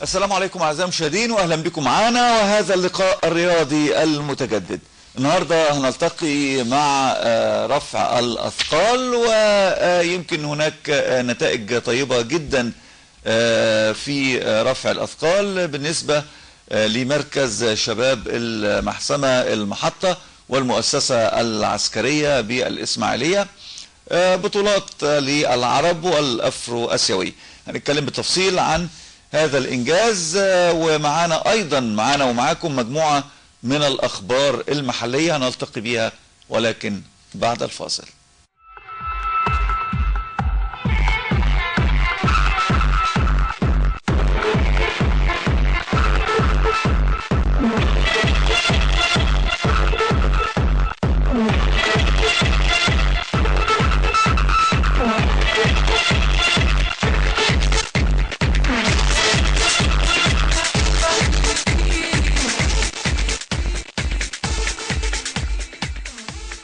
السلام عليكم اعزائي المشاهدين واهلا بكم معنا وهذا اللقاء الرياضي المتجدد. النهارده هنلتقي مع رفع الاثقال، ويمكن هناك نتائج طيبه جدا في رفع الاثقال بالنسبه لمركز شباب المحسمه المحطه والمؤسسه العسكريه بالاسماعيليه، بطولات للعرب والافرو اسيوي. هنتكلم بالتفصيل عن هذا الانجاز، ومعانا ايضا ومعاكم مجموعه من الاخبار المحليه هنلتقي بها ولكن بعد الفاصل.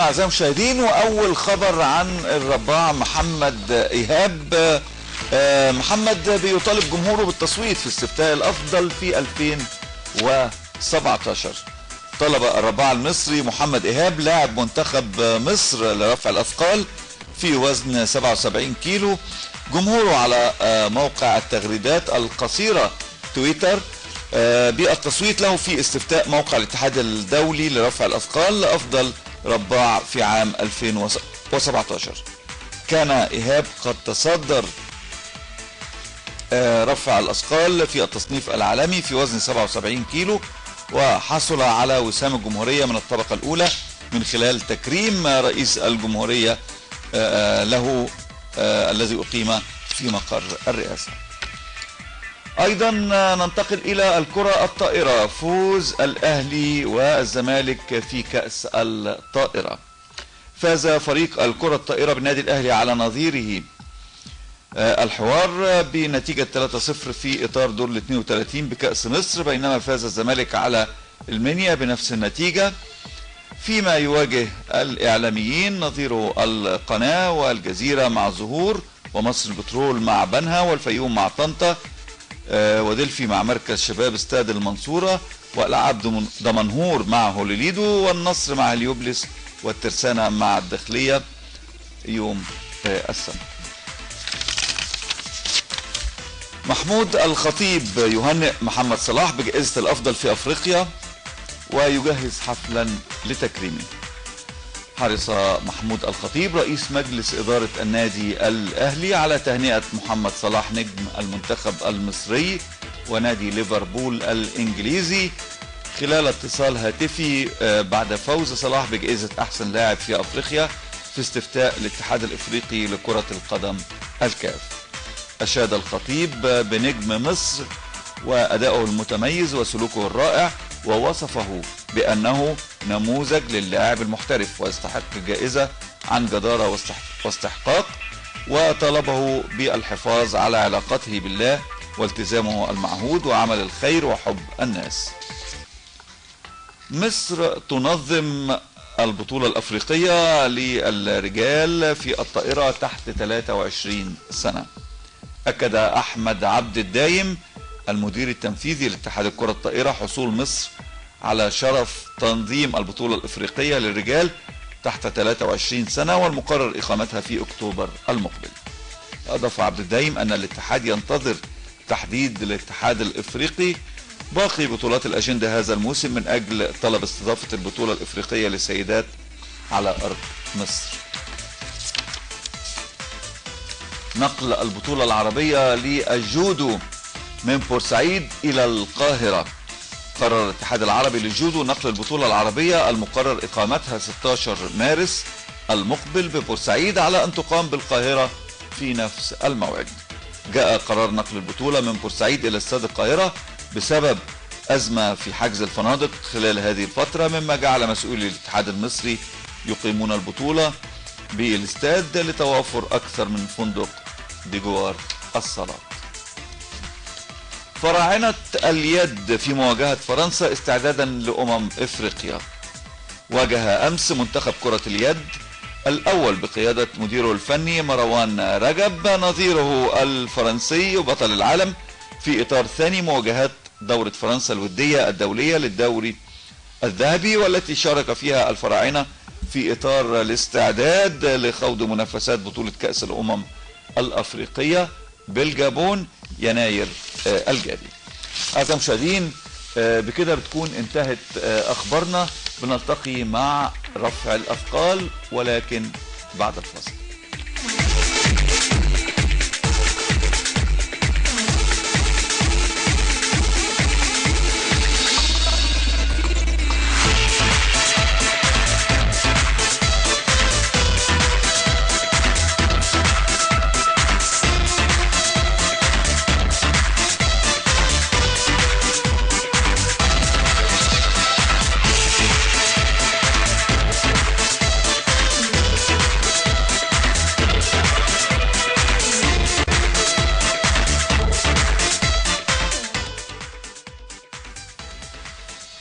أعزائي المشاهدين، وأول خبر عن الرباع محمد إيهاب. محمد بيطالب جمهوره بالتصويت في استفتاء الأفضل في 2017. طلب الرباع المصري محمد إيهاب لاعب منتخب مصر لرفع الأثقال في وزن 77 كيلو جمهوره على موقع التغريدات القصيرة تويتر بالتصويت له في استفتاء موقع الاتحاد الدولي لرفع الأثقال لأفضل رباع في عام 2017. كان إيهاب قد تصدر رفع الأثقال في التصنيف العالمي في وزن 77 كيلو، وحصل على وسام الجمهورية من الطبقة الأولى من خلال تكريم رئيس الجمهورية له الذي أقيم في مقر الرئاسة. ايضا ننتقل الى الكرة الطائرة. فوز الاهلي والزمالك في كأس الطائرة. فاز فريق الكرة الطائرة بالنادي الاهلي على نظيره الحوار بنتيجة 3-0 في اطار دور ال 32 بكأس مصر، بينما فاز الزمالك على المنيا بنفس النتيجة، فيما يواجه الاعلاميين نظيره القناة والجزيرة مع الزهور، ومصر البترول مع بنها، والفيوم مع طنطا، ودلفي مع مركز شباب استاد المنصورة، والعاب دمنهور مع هوليليدو، والنصر مع اليوبلس، والترسانة مع الداخلية يوم السبت. محمود الخطيب يهنئ محمد صلاح بجائزة الأفضل في أفريقيا ويجهز حفلا لتكريمه. حرص محمود الخطيب رئيس مجلس إدارة النادي الأهلي على تهنئة محمد صلاح نجم المنتخب المصري ونادي ليفربول الإنجليزي خلال اتصال هاتفي بعد فوز صلاح بجائزة أحسن لاعب في أفريقيا في استفتاء الاتحاد الإفريقي لكرة القدم الكاف. أشاد الخطيب بنجم مصر وأدائه المتميز وسلوكه الرائع، ووصفه بأنه نموذج للاعب المحترف ويستحق الجائزة عن جدارة واستحقاق، وطلبه بالحفاظ على علاقته بالله والتزامه المعهود وعمل الخير وحب الناس. مصر تنظم البطولة الأفريقية للرجال في الطائرة تحت 23 سنة. أكد أحمد عبد الدايم المدير التنفيذي لاتحاد الكرة الطائرة حصول مصر على شرف تنظيم البطولة الإفريقية للرجال تحت 23 سنة والمقرر إقامتها في أكتوبر المقبل. أضاف عبد الدايم أن الاتحاد ينتظر تحديد الاتحاد الإفريقي باقي بطولات الأجندة هذا الموسم من أجل طلب استضافة البطولة الإفريقية للسيدات على أرض مصر. نقل البطولة العربية للجودو من بورسعيد إلى القاهرة. قرر الاتحاد العربي للجودو نقل البطولة العربية المقرر إقامتها 16 مارس المقبل ببورسعيد على أن تقام بالقاهرة في نفس الموعد. جاء قرار نقل البطولة من بورسعيد إلى استاد القاهرة بسبب أزمة في حجز الفنادق خلال هذه الفترة، مما جعل مسؤولي الاتحاد المصري يقيمون البطولة بالاستاد لتوافر أكثر من فندق بجوار الصالات. فراعنة اليد في مواجهة فرنسا استعدادا لأمم إفريقيا. واجه أمس منتخب كرة اليد الأول بقيادة مديره الفني مروان رجب نظيره الفرنسي وبطل العالم في اطار ثاني مواجهات دورة فرنسا الودية الدولية للدوري الذهبي، والتي شارك فيها الفراعنة في اطار الاستعداد لخوض منافسات بطولة كأس الامم الافريقية بالجابون يناير الجاري. اعزائي المشاهدين، بكده بتكون انتهت اخبارنا. بنلتقي مع رفع الاثقال ولكن بعد الفاصل.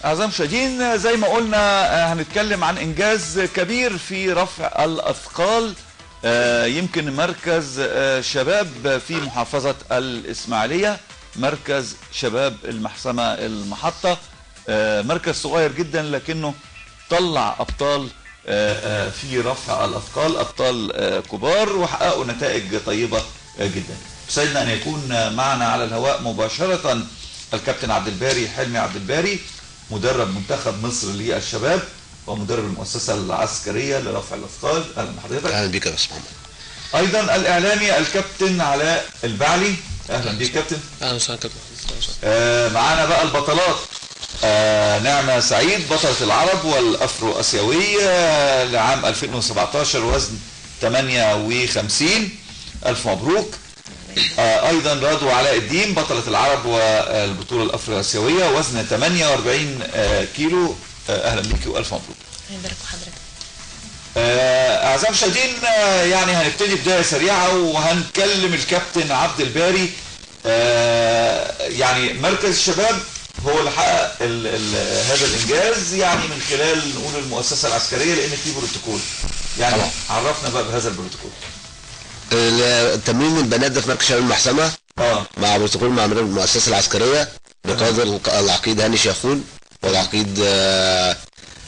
أعزائي المشاهدين، زي ما قلنا هنتكلم عن إنجاز كبير في رفع الأثقال. يمكن مركز شباب في محافظة الإسماعيلية، مركز شباب المحسمة المحطة، مركز صغير جدا لكنه طلع أبطال في رفع الأثقال، أبطال كبار وحققوا نتائج طيبة جدا. سعدنا أن يكون معنا على الهواء مباشرة الكابتن عبد الباري حلمي عبد الباري، مدرب منتخب مصر للشباب ومدرب المؤسسة العسكرية لرفع الأثقال. أهلا بحضرتك. أهلا بك يا أستاذ محمد. أيضا الإعلامي الكابتن علاء البعلي. أهلا بك كابتن. أهلا وسهلا كابتن. معانا بقى البطلات. نعمة سعيد بطلة العرب والأفرو أسيوية لعام 2017 وزن 58. ألف مبروك. ايضا رضوى علاء الدين بطلة العرب والبطولة الافريقية وزن 48 كيلو. اهلا بيكي والف مبروك. الله يبارك في حضرتك. اعزائي المشاهدين، يعني هنبتدي بداية سريعة وهنكلم الكابتن عبد الباري. يعني مركز الشباب هو اللي حقق هذا الانجاز، يعني من خلال نقول المؤسسة العسكرية لان في بروتوكول. يعني طبعا. عرفنا بقى بهذا البروتوكول. تمرين البنات ده في مركز شباب المحسمة مع بروتوكول مع المؤسسة العسكرية بقيادة العقيد هاني شيخون والعقيد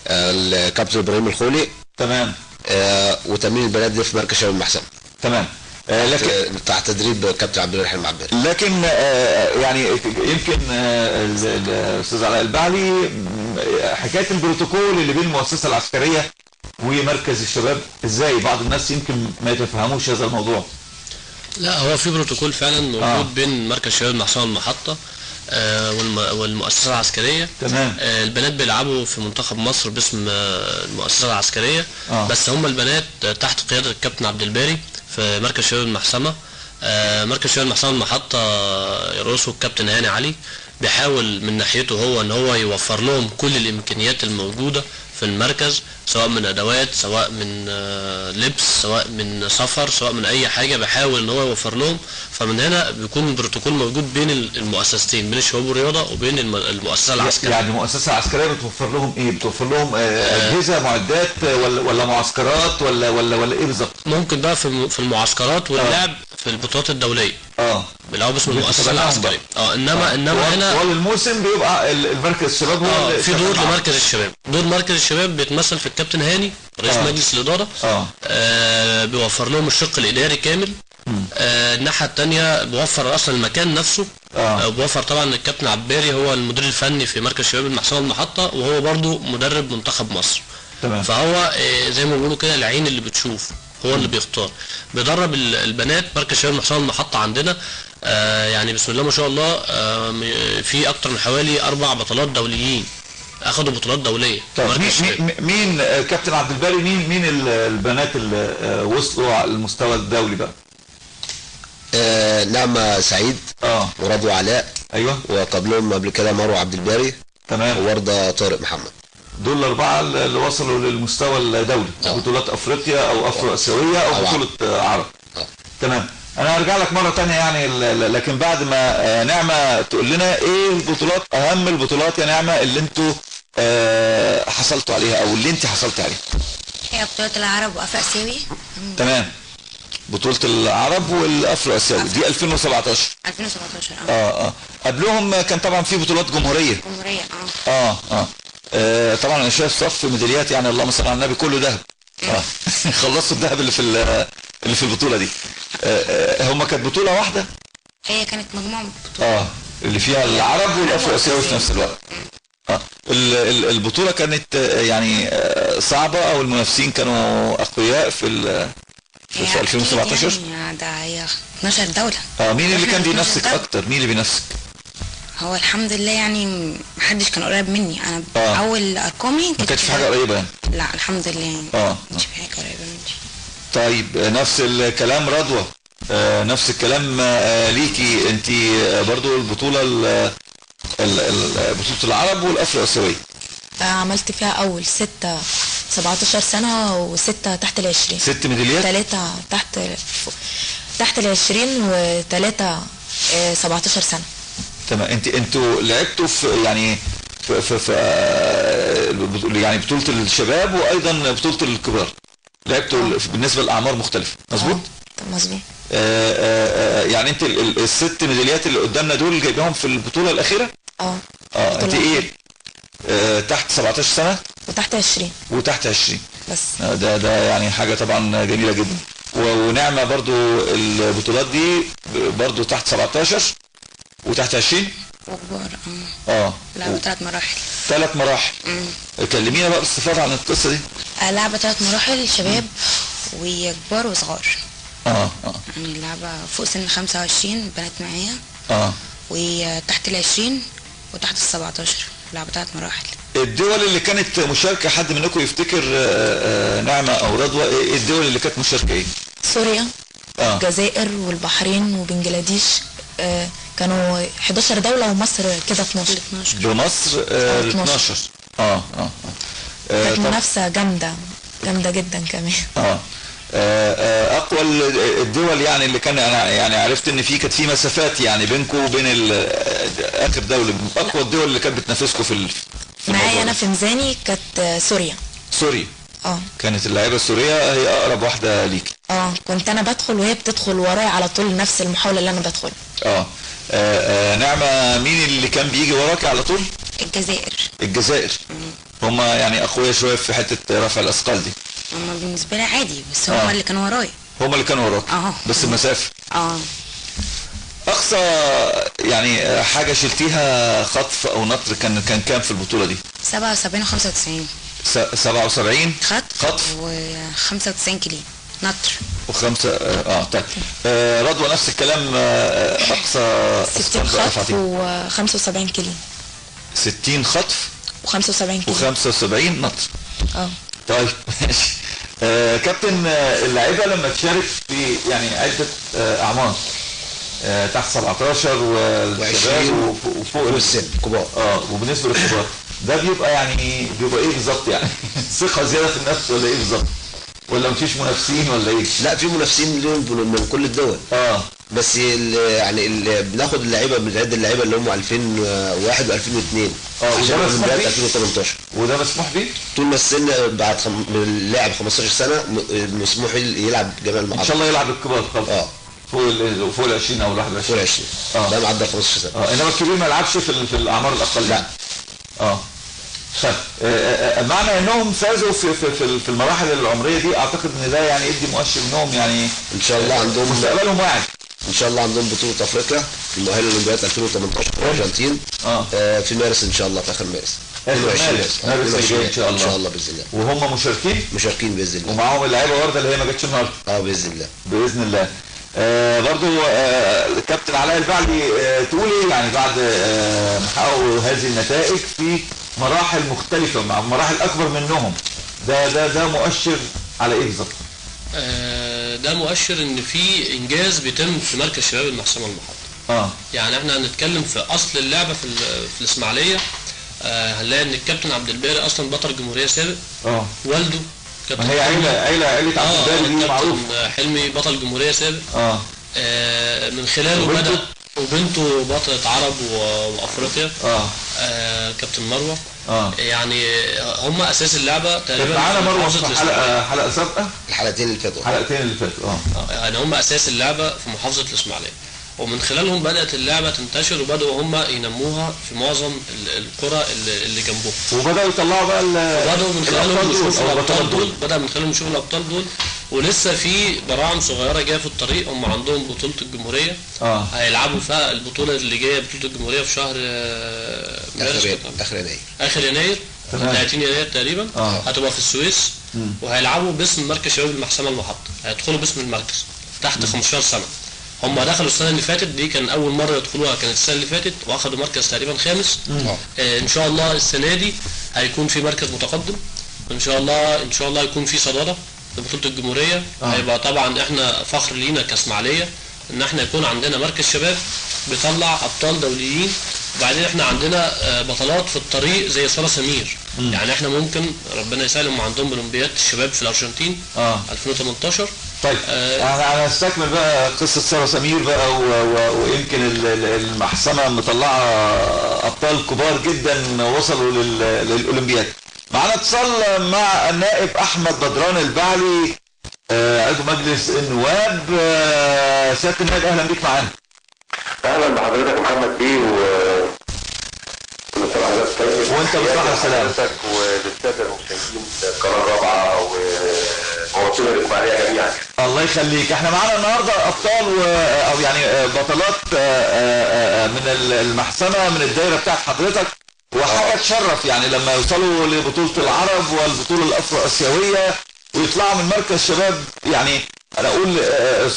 الكابتن ابراهيم الخولي. تمام. وتمرين البنات ده في مركز شباب المحسمة. تمام. لكن تحت تدريب كابتن عبد الباري حلمي عبد الباري. لكن يعني يمكن الاستاذ علاء البعلي، حكايه البروتوكول اللي بين المؤسسه العسكريه ومركز الشباب ازاي؟ بعض الناس يمكن ما يتفهموش هذا الموضوع. لا، هو في بروتوكول فعلا موجود بين مركز شباب المحسمة المحطة والمؤسسة العسكرية. تمام. البنات بيلعبوا في منتخب مصر باسم المؤسسة العسكرية. بس هم البنات تحت قيادة الكابتن عبد الباري في مركز شباب المحسمة. مركز شباب المحسمة المحطة يرأسه الكابتن هاني علي، بيحاول من ناحيته هو ان هو يوفر لهم كل الامكانيات الموجودة في المركز، سواء من ادوات، سواء من لبس، سواء من سفر، سواء من اي حاجة بيحاول ان هو يوفر لهم. فمن هنا بيكون البروتوكول موجود بين المؤسستين، بين الشباب والرياضة وبين المؤسسة العسكرية. يعني المؤسسة العسكرية بتوفر لهم ايه؟ بتوفر لهم اجهزة، معدات، ولا معسكرات، ولا ايه بالظبط؟ ممكن بقى في المعسكرات واللعب في البطولات الدولية. بيلعبوا باسم المؤسسة العسكرية. انما هنا طوال الموسم بيبقى المركز الشباب هو في دور لمركز الشباب. دور مركز الشباب بيتمثل في الكابتن هاني رئيس مجلس الإدارة. بيوفر لهم الشق الإداري كامل. الناحية التانية بيوفر أصلا المكان نفسه. بيوفر طبعا الكابتن عباري هو المدير الفني في مركز شباب المحسمة المحطة، وهو برضو مدرب منتخب مصر. تمام. فهو زي ما بيقولوا كده العين اللي بتشوف، هو اللي بيختار. بيدرب البنات مركز شباب المحسمة المحطة عندنا. يعني بسم الله ما شاء الله، في أكتر من حوالي 4 بطولات دوليين اخدوا بطولات دوليه. مين كابتن عبد الباري، مين البنات اللي وصلوا على المستوى الدولي بقى؟ نعمة سعيد ورضوى علاء. ايوه. وقبلهم قبل كده مروه عبد الباري. تمام. ووردة طارق محمد. دول الأربعة اللي وصلوا للمستوى الدولي، بطولات افريقيا او افرو اسيويه او بطوله عرب. تمام. انا هرجع لك مره ثانيه يعني، لكن بعد ما نعمه تقول لنا ايه البطولات، اهم البطولات يا نعمه اللي انتوا حصلتوا عليها او اللي انت حصلت عليها. هي بطولة العرب وافرو اسيوي. تمام. بطولة العرب والافرو اسيوي دي 2017. 2017 قبلهم كان طبعا في بطولات جمهورية. طبعا انا شايف صف ميداليات يعني اللهم صل على النبي كله ذهب. خلصوا الذهب اللي في البطولة دي. هم كانت بطولة واحدة؟ هي كانت مجموعة بطولات اللي فيها العرب والافرو اسيوي في نفس الوقت. البطولة كانت يعني صعبة او المنافسين كانوا اقوياء في 2017؟ يعني ده هي 12 دولة. مين اللي كان بينافسك اكتر؟ مين اللي بينافسك؟ هو الحمد لله يعني محدش كان قريب مني. انا اول ارقامي ما كانش في حاجة قريبة يعني؟ لا الحمد لله يعني ما كانش في حاجة قريبة مني. طيب نفس الكلام رضوى، نفس الكلام ليكي انت برضو البطولة بطولة العرب والافرو اسيوية. عملت فيها اول 17 سنة وستة تحت ال20. 6 ميداليات؟ 3 تحت ال20 و3 17 سنة. تمام. انتوا لعبتوا في يعني في يعني بطولة الشباب وايضا بطولة الكبار، لعبتوا بالنسبة للاعمار مختلفة، مظبوط؟ مظبوط. يعني انت ال6 ميداليات اللي قدامنا دول جايبهم في البطولة الاخيرة؟ انت ايه تحت 17 سنة وتحت 20 وتحت 20 بس. ده يعني حاجة طبعا جميلة جدا. ونعمة برضو البطولات دي برضو تحت 17 وتحت 20 وكبار. لعبة 3 مراحل. 3 مراحل. كلمينا بقى باستفاضة عن القصة دي. لعبة 3 مراحل شباب وكبار وصغار. يعني اللعبة فوق سن 25 بنات معايا. وتحت ال20 وتحت ال17. لعبة 3 مراحل. الدول اللي كانت مشاركة حد منكم يفتكر نعمة او رضوى ايه الدول اللي كانت مشاركة ايه؟ سوريا الجزائر والبحرين وبنجلاديش. كانوا 11 دولة ومصر كده 12. بمصر 12. كانت منافسة جامدة جدا كمان. اقوى الدول يعني اللي كان انا يعني عرفت ان كانت في مسافات يعني بينكم وبين اخر دولة. اقوى الدول اللي كانت بتنافسكم في معايا انا في ميزاني كانت سوريا. كانت اللاعبة السورية هي اقرب واحدة ليك. كنت انا بدخل وهي بتدخل ورايا على طول نفس المحاولة اللي انا بدخل. نعمة مين اللي كان بيجي وراك على طول؟ الجزائر. هما يعني اقوياء شوية في حتة رفع الاثقال دي. هما بالنسبة لي عادي بس هما اللي كانوا ورايا. هما اللي كانوا وراك بس المسافة. اقصى يعني حاجة شلتيها خطف او نطر كان كام في البطولة دي؟ 77 و95. 77 خطف و95 كيلو نطر وخمسة. طيب رضوى نفس الكلام. اقصى 60 خطف و75 كيلو. 60 خطف و75 كيلو و75 نطر. طيب ماشي. كابتن اللاعبة لما تشارك في يعني عدة اعمار تحت 17 والشباب وفوق السن كبار وبالنسبة للكبار ده بيبقى ايه بالظبط يعني؟ ثقة زيادة في النفس ولا ايه بالظبط؟ ولا مفيش منافسين ولا ايه؟ لا في منافسين من كل الدول. بس يعني بناخد اللعيبه بنعد اللعيبه اللي هم 2001 و2002 عشان بدايه 2018. وده مسموح بيه؟ طول ما السن بعد اللاعب 15 سنه مسموح يلعب جميع المعارض. ان شاء الله يلعب الكبار خالص. فوق ال 20 او ال 21. فوق ال 20 ده معدل 15 سنه. انما الكبير ما يلعبش في الاعمار الاقل. لا. طيب معنى انهم فازوا في المراحل العمريه دي اعتقد ان ده يعني يدي مؤشر انهم يعني ان شاء الله عندهم مستقبلهم واعد. ان شاء الله عندهم بطوله افريقيا المؤهله للاولمبياد 2018 في الارجنتين في مارس ان شاء الله، في اخر مارس. 22 مارس ان شاء الله. ان شاء الله باذن الله. وهم مشاركين باذن الله. ومعاهم اللعيبه ورده اللي هي ما جاتش النهارده. باذن الله. برضو كابتن علاء البعلي تقول ايه يعني بعد حققوا هذه النتائج في مراحل مختلفة مع مراحل اكبر منهم؟ ده مؤشر على ايه بالظبط؟ ده مؤشر ان في انجاز بيتم في مركز شباب المحسمة المحطة. يعني احنا هنتكلم في اصل اللعبة في الاسماعيلية. هنلاقي ان الكابتن عبد الباري اصلا بطل جمهورية سابق. والده كابتن هي عيلة عبد الباري دي معروف. حلمي بطل جمهورية سابق. من خلاله بدأ وبنته بطلة عرب وافريقيا. كابتن مروه. يعني هم اساس اللعبه تقريبا. معانا مروه في حلقه سابقه، الحلقتين اللي فاتوا. يعني هم اساس اللعبه في محافظه الاسماعيليه، ومن خلالهم بدات اللعبه تنتشر، وبداوا هم ينموها في معظم القرى اللي جنبهم، وبداوا يطلعوا بقى بداوا من خلالهم يشوفوا الابطال دول، بدا من خلالهم يشوفوا الابطال دول. ولسه في براعم صغيره جايه في الطريق. هم عندهم بطوله الجمهوريه هيلعبوا فيها البطوله اللي جايه، بطوله الجمهوريه في شهر اخر يناير 30 يناير تقريبا. هتبقى في السويس، وهيلعبوا باسم مركز شباب المحسمه المحطه، هيدخلوا باسم المركز تحت 15 سنه. هم دخلوا السنه اللي فاتت، دي كان اول مره يدخلوها، كانت السنه اللي فاتت، واخدوا مركز تقريبا خامس. ان شاء الله السنه دي هيكون في مركز متقدم، ان شاء الله يكون في صداره لبطوله الجمهوريه. هيبقى طبعا احنا فخر لينا كاسماعيليه ان احنا يكون عندنا مركز شباب بيطلع ابطال دوليين. وبعدين احنا عندنا بطلات في الطريق زي سارة سمير. يعني احنا ممكن ربنا يسلم، عندهم اولمبياد الشباب في الارجنتين 2018. طيب انا هستكمل بقى قصه سارة سمير بقى، ويمكن المحسمه مطلعه ابطال كبار جدا وصلوا للاولمبياد. معنا اتصال مع النائب احمد بدران البعلي، عضو مجلس النواب. سياده النائب اهلا بيك معانا. اهلا بحضرتك محمد بيه، وانت بصحة وسلامة وللساده المشاهدين القناه الرابعه ومواطني الاسماعيليه جميعا. الله يخليك. احنا معانا النهارده ابطال او يعني بطلات من المحسمه من الدايره بتاعت حضرتك، وحاجه تشرف يعني لما يوصلوا لبطوله العرب والبطوله الافرو اسيويه ويطلعوا من مركز شباب، يعني انا اقول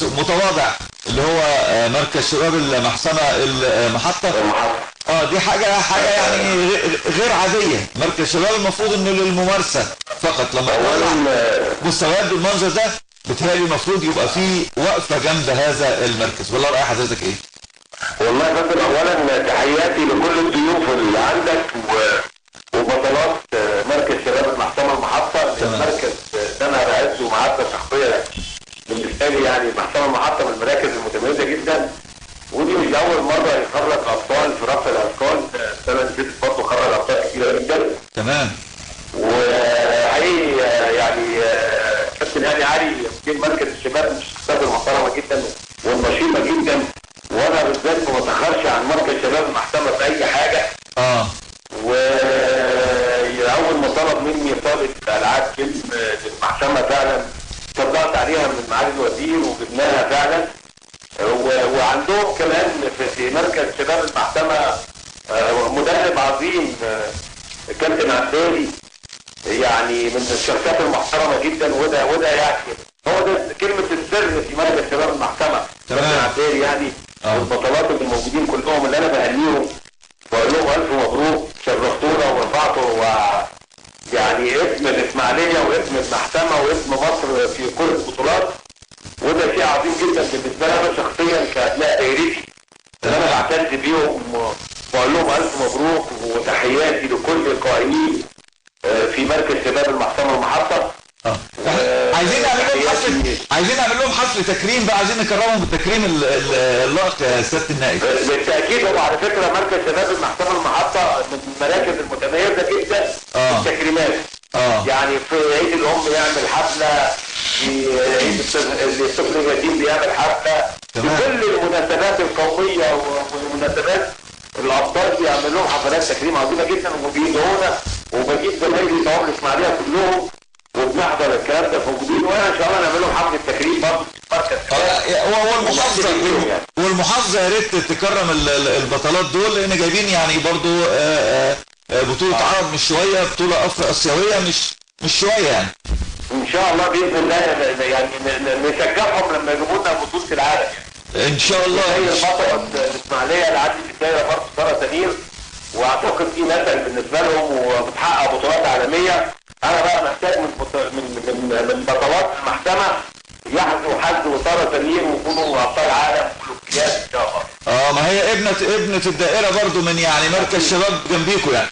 متواضع اللي هو مركز شباب المحسمه المحطه. دي حاجه يعني غير عاديه. مركز شباب المفروض انه للممارسه فقط. لما يطلع مستويات بالمنظر ده بتهيألي المفروض يبقى في وقفه جنب هذا المركز. والله رأي حضرتك ايه؟ والله يا فندم، اولا تحياتي لكل الضيوف اللي عندك وبطلات مركز شباب المحسمه المحطه. المركز ده انا بعزه معزه شخصيه بالنسبه لي، يعني المحسمه المحطه من المراكز المتميزه جدا، ودي مش اول مره يخرج اطفال في رفع الاثقال. السنه اللي فاتت برضه خرج اطفال كتيره جدا. تمام. وحقيقي يعني كابتن هاني علي يمكن مركز الشباب من الشخصيات المحترمه جدا والنشيطه جدا، وانا بالذات ما بتاخرش عن مركز شباب المحسمه في اي حاجه. واول ما طلب مني طالب العاب للمحسمه فعلا صدقت عليها من معالي الوزير وجبناها فعلا. وعندهم كمان في مركز شباب المحسمه مدرب عظيم كابتن عبدالي، يعني من الشخصيات المحترمه جدا. وده يعني هو ده كلمه السر في مركز شباب المحسمه، كابتن عبدالي يعني. والبطلات اللي موجودين كلهم اللي انا بهنيهم واقول لهم الف مبروك، شرفتونا ورفعتوا يعني اسم الاسماعيليه واسم المحسمه واسم مصر في كل البطولات. وده شيء عظيم جدا بالنسبه لي انا شخصيا كابناء دايرتي، انا بعتز بيهم واقول لهم الف مبروك. وتحياتي لكل القائمين في مركز شباب المحسمه المحطه. عايزين نعمل لهم حفل تكريم بقى، عايزين نكرمهم بالتكريم اللائق يا سياده النائب. بالتاكيد. وعلى فكره مركز شباب المحسمه المحطه من المراكز المتميزه جدا في التكريمات. يعني في عيد الام يعمل حفله، في عيد الطفل اليتيم بيعمل حفله، في كل المناسبات القوميه والمناسبات الابطال بيعمل لهم حفلات تكريم عظيمه جدا، وبيدعونا وبجيب زمايلي صحاب الاسماعيليه كلهم وبنحضر الكلام ده موجودين. وانا ان شاء الله نعمل لهم حفله تكريم برضه في المركز. والمحافظه يا ريت تكرم البطلات دول، لان جايبين يعني برضه بطوله عرب مش شويه، بطوله افرو اسيويه مش شويه يعني. ان شاء الله باذن الله يعني نشجعهم لما يجيبوا لنا بطوله العالم يعني. ان شاء الله. زي البطله الاسماعيليه اللي عدت في الدايره برضه ساره سمير، واعتقد في مثل بالنسبه لهم وبتحقق بطولات عالميه. انا بقى محتاج من بطلات المحسمه يحظوا حظ ساره سمير ويكونوا ابطال عالم اولمبياد ان شاء الله. ما هي ابنه الدائره برضو من يعني مركز شباب جنبيكوا يعني.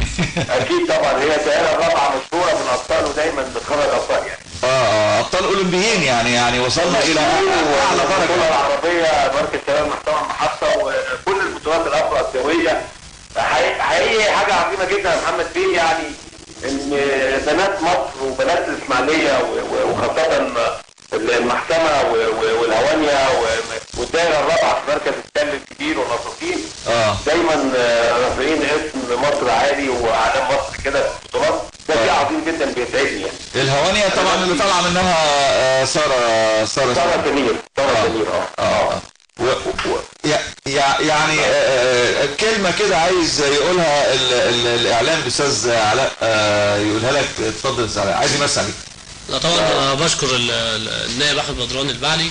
اكيد طبعا، هي الدائره الرابعه مشهوره من ابطال ودايما بتخرج ابطال يعني. ابطال اولمبيين يعني وصلنا الى اعلى درجه. البطوله العربيه مركز شباب محتوى المحطه وكل البطولات الافريقيه. حقيقي حاجه عظيمه جدا يا محمد بيه، يعني ان بنات مصر وبنات الاسماعيليه وخاصه المحكمه والهوانيا والدائره الرابعه في مركز التل الكبير والنصفين دايما رافعين اسم مصر عالي واعلام مصر كده في البطولات. ده شيء عظيم جدا بيسعدني يعني. الهوانيا طبعا اللي طالعه منها ساره سمير. يعني كلمه كده عايز يقولها الاعلام الاستاذ علاء يقولها لك. اتفضل يا استاذ علاء، عايز يمسي عليك. لا طبعا انا بشكر النائب احمد بدران البعلي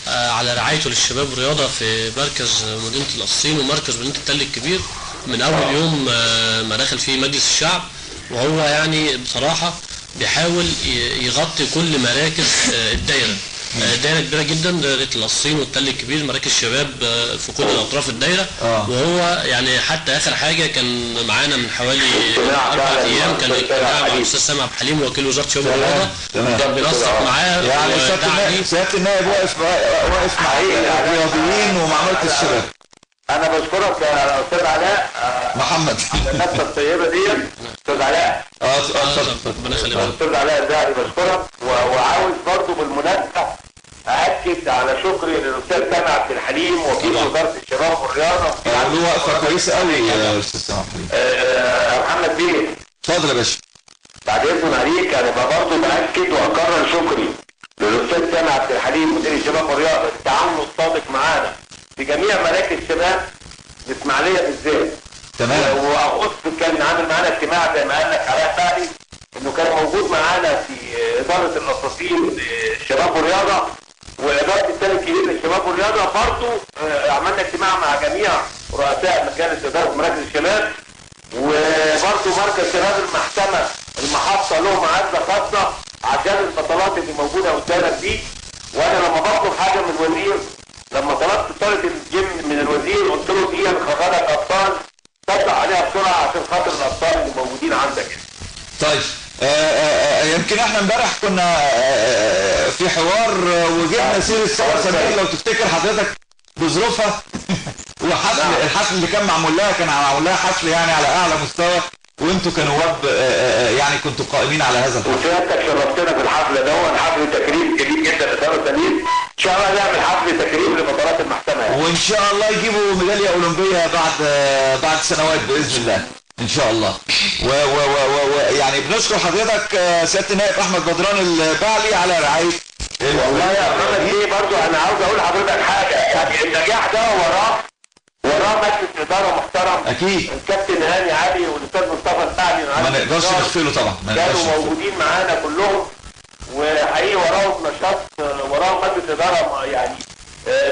على رعايته للشباب والرياضه في مركز مدينه القصيم ومركز مدينه التل الكبير من اول يوم ما دخل فيه مجلس الشعب، وهو يعني بصراحه بيحاول يغطي كل مراكز الدايره. دايره كبيره جدا، دايره القصيم والتل الكبير، مراكز شباب في كل اطراف الدايره. وهو يعني حتى اخر حاجه كان معانا من حوالي 4 ايام كان اجتماع مع الاستاذ سامي عبد الحليم وكيل وزاره الشباب والرياضه، كان بينسق معاه. يعني سياده النائب واقف مع الرياضيين ومع مركز الشباب. انا بشكرك يا استاذ علاء محمد على النفسه الطيبه دي. استاذ علاء ربنا يخليك. استاذ علاء الزهري بشكرك، وعاوز برضه بالمناسبه اكد على شكري للاستاذ سامي عبد الحليم وكيل وزاره الشباب والرياضه. له وقفه كويسه قوي يا استاذ سامي عبد الحليم. محمد بيه اتفضل يا باشا. بعد اذن عليك انا برضه باكد واكرر شكري للاستاذ سامي عبد الحليم مدير الشباب والرياضه التعاون الصادق معانا في جميع مراكز الشباب الاسماعيليه بالذات. تمام. واخص كان عامل معانا اجتماع زي ما قال لك علاء فهمي انه كان موجود معانا في اداره النصاصين للشباب والرياضه واداره التل الكبير للشباب والرياضه. برضه عملنا اجتماع مع جميع رؤساء مجالس اداره مراكز الشباب، وبرضه مركز شباب المحطه له معزه خاصه عشان البطولات اللي موجوده قدامك دي. وانا لما بطلب حاجه من الوزير، لما طلبت بطوله الجيم من الوزير قلت له دي خرجت ابطال تطلع عليها بسرعه عشان خاطر الابطال اللي موجودين عندك. طيب يمكن احنا امبارح كنا في حوار وجبنا سيره ساره سمير لو تفتكر حضرتك بظروفها الحفل اللي كان معمول لها كان معمول لها حفل يعني على اعلى مستوى، وانتوا كنواب يعني كنتوا قائمين على هذا الحفل. وسيادتك شرفتنا في الحفل ده، هو حفل تكريم كبير جدا لساره سمير. ان شاء الله نعمل حفل تكريم لبطولات المحكمه يعني. وان شاء الله يجيبوا ميداليه اولمبيه بعد سنوات باذن الله ان شاء الله. يعني بنشكر حضرتك سياده النائب احمد بدران البعلي على رعايه. والله يا محمد ايه برضو انا عاوز اقول لحضرتك حاجه، يعني النجاح ده وراه مجلس اداره محترم اكيد. الكابتن هاني علي والاستاذ مصطفى البعلي ما نقدرش نغفله طبعا، كانوا موجودين معانا كلهم، وحقيقي وراهم نشاط، وراهم مجلس اداره يعني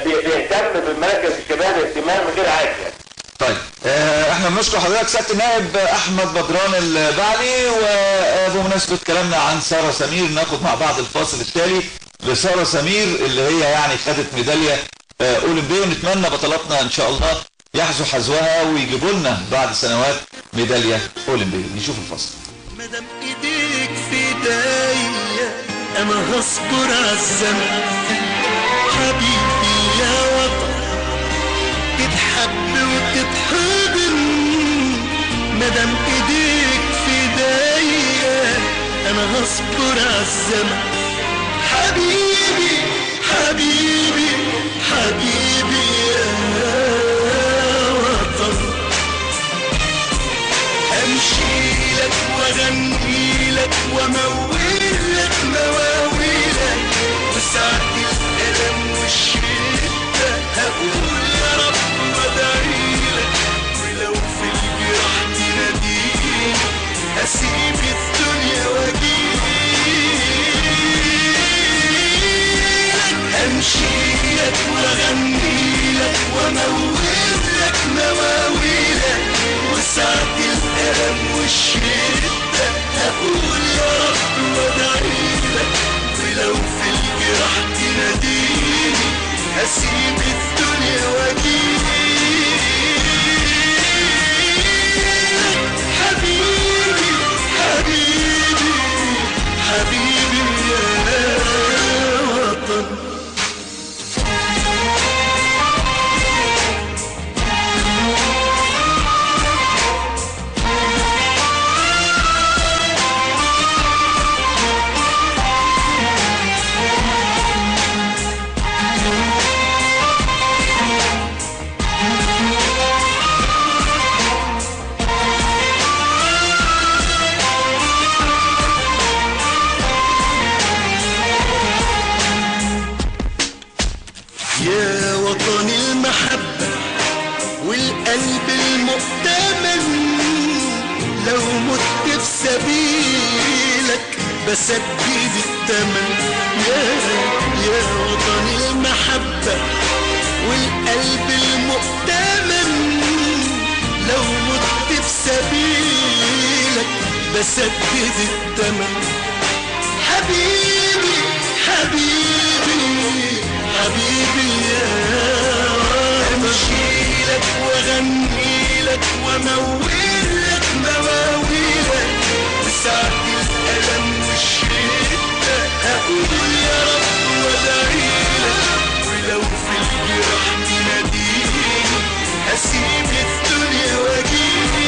بيهتم بمراكز الشباب اهتمام غير عادي يعني. طيب احنا بنشكر حضرتك سياده النائب احمد بدران البعلي. وبمناسبه كلامنا عن ساره سمير ناخد مع بعض الفاصل التالي لساره سمير اللي هي يعني خدت ميداليه اولمبيه، ونتمنى بطلاتنا ان شاء الله يحذو حذوها ويجيبوا لنا بعد سنوات ميداليه اولمبيه. نشوف الفاصل. مدام ايديك في ايديا انا هصبر عالزمن حبيبي يا وطن تتحب وتتحضن. مدام ايديك في ايديا انا هصبر عالزمن حبيبي حبيبي حبيبي يا وطن. امشي لك واغني لك وامول لك مواويلك وساعة الالم والشدة هقول يا رب وادعي لك. ولو في الجراح تناديني اسيب الدنيا واجيلك. امشي لك واغني لك وامول لك مواويلك وساعة الالم والشدة هقول يا رب وادعي لك. ولو في الجراح تناديني هسيب الدنيا واجيلك. حبيبي حبيبي حبيبي يا بسدد التمن. يا وطن المحبة والقلب المؤتمن، لو مت في سبيلك بسدد التمن. حبيبي حبيبي حبيبي يا امشيلك واغنيلك وامولك مواويلك، وساعة الألم والشدة هقول يا رب وادعيلك، ولو في الجرح تناديني هسيب الدنيا واجيلك.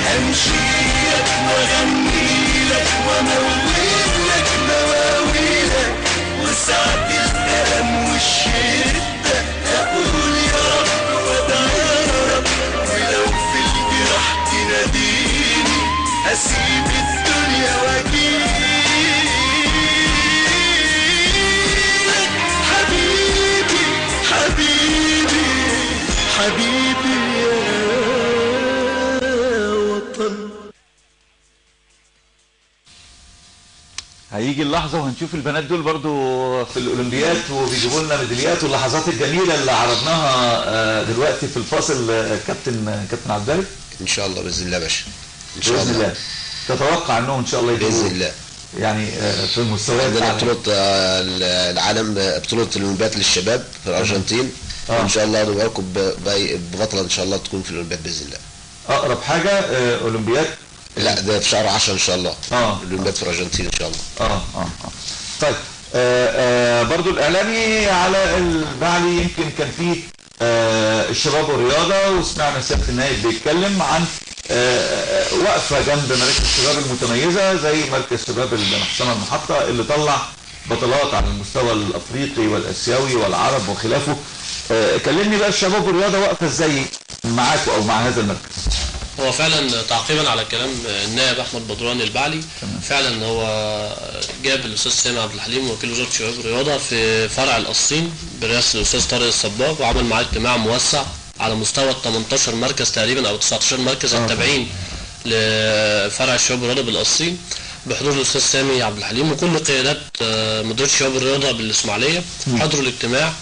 همشيلك واغنيلك وامولك مواويلك، وساعة الألم والشدة هقول يا رب وادعيلك، ولو في الجرح تناديني هسيب الدنيا واجيلك. حبيبي حبيبي حبيبي يا وطن. هيجي اللحظة وهنشوف البنات دول برضو في الأولمبياد وبيجيبوا لنا ميداليات، واللحظات الجميلة اللي عرضناها دلوقتي في الفاصل كابتن عبد الباري. ان شاء الله باذن الله يا باشا، ان شاء بإذن الله. تتوقع انهم ان شاء الله يجيبوا باذن الله يعني في المستويات عندنا بطولة العالم، بطولة الأولمبياد للشباب في الأرجنتين، وإن شاء الله نباركم ببطلة إن شاء الله تكون في الأولمبياد بإذن الله. أقرب حاجة أولمبياد؟ لا ده في شهر 10 إن شاء الله. الأولمبياد في الأرجنتين إن شاء الله. طيب برضو الإعلامي على البعلي يمكن كان فيه الشباب والرياضة، وسمعنا سيادة النائب بيتكلم عن وقفة جنب مراكز الشباب المتميزة زي مركز شباب المحسمة المحطة اللي طلع بطولات على المستوى الأفريقي والآسيوي والعرب وخلافه. كلمني بقى الشباب والرياضة واقفة ازاي معاكوا أو مع هذا المركز؟ هو فعلا تعقيبا على كلام النائب احمد بدران البعلي، فعلا هو جاب الاستاذ سامي عبد الحليم وكيل وزاره الشباب والرياضه في فرع القصيم برئاسه الاستاذ طارق الصباغ، وعمل معاه اجتماع موسع على مستوى 18 مركز تقريبا او 19 مركز التابعين لفرع الشباب والرياضه بالقصيم، بحضور الاستاذ سامي عبد الحليم وكل قيادات مديريه الشباب والرياضه بالاسماعيليه. حضروا الاجتماع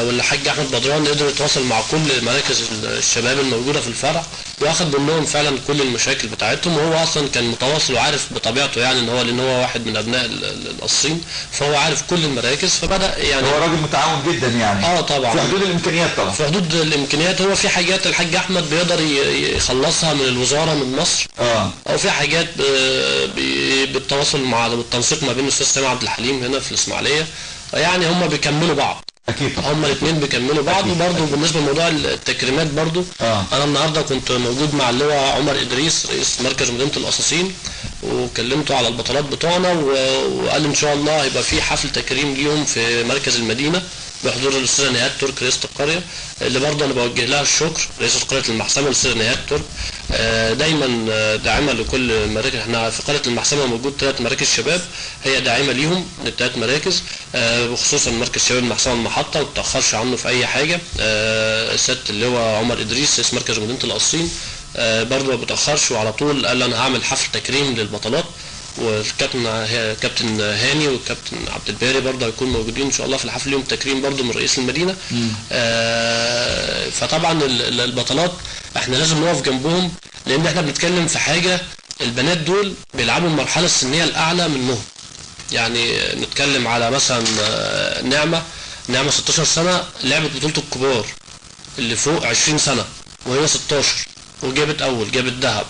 والحاج احمد بدران قدر يتواصل مع كل مراكز الشباب الموجوده في الفرع، واخد منهم فعلا كل المشاكل بتاعتهم، وهو اصلا كان متواصل وعارف بطبيعته يعني لان هو واحد من ابناء القصيم، فهو عارف كل المراكز، فبدا يعني هو راجل متعاون جدا يعني. طبعا في حدود الامكانيات. طبعا في حدود الامكانيات. هو في حاجات الحاج احمد بيقدر يخلصها من الوزاره من مصر، او في حاجات بالتواصل مع بالتنسيق ما بين الاستاذ سامي عبد الحليم هنا في الاسماعيليه، يعني هم بيكملوا بعض. اكيد هما الاثنين بيكملوا بعض. وبرضه بالنسبه لموضوع التكريمات برضه انا النهارده كنت موجود مع اللواء عمر ادريس رئيس مركز مدينه القصاصين، وكلمته على البطولات بتوعنا، وقال ان شاء الله هيبقى في حفل تكريم ليهم في مركز المدينه بحضور الاستاذه نهاد ترك رئيسه القريه، اللي برضه انا بوجه لها الشكر، رئيسه قريه المحسمه الاستاذه نهاد ترك دايما داعمه لكل مراكز. احنا في قريه المحسمه موجود 3 مراكز شباب، هي داعمه ليهم ل3 مراكز، وخصوصا مركز شباب المحسمه المحطه ما بتاخرش عنه في اي حاجه. سياده اللواء عمر ادريس رئيس مركز مدينه القصيم برضه ما بتاخرش، وعلى طول قال انا هعمل حفل تكريم للبطلات، والكابتن هاني والكابتن عبد الباري برضه هيكونوا موجودين ان شاء الله في الحفل، يوم تكريم برضه من رئيس المدينه. فطبعا البطلات احنا لازم نقف جنبهم، لان احنا بنتكلم في حاجه البنات دول بيلعبوا المرحله السنيه الاعلى منهم. يعني نتكلم على مثلا نعمه 16 سنه لعبت بطوله الكبار، اللي فوق 20 سنه وهي 16 وجابت جابت ذهب.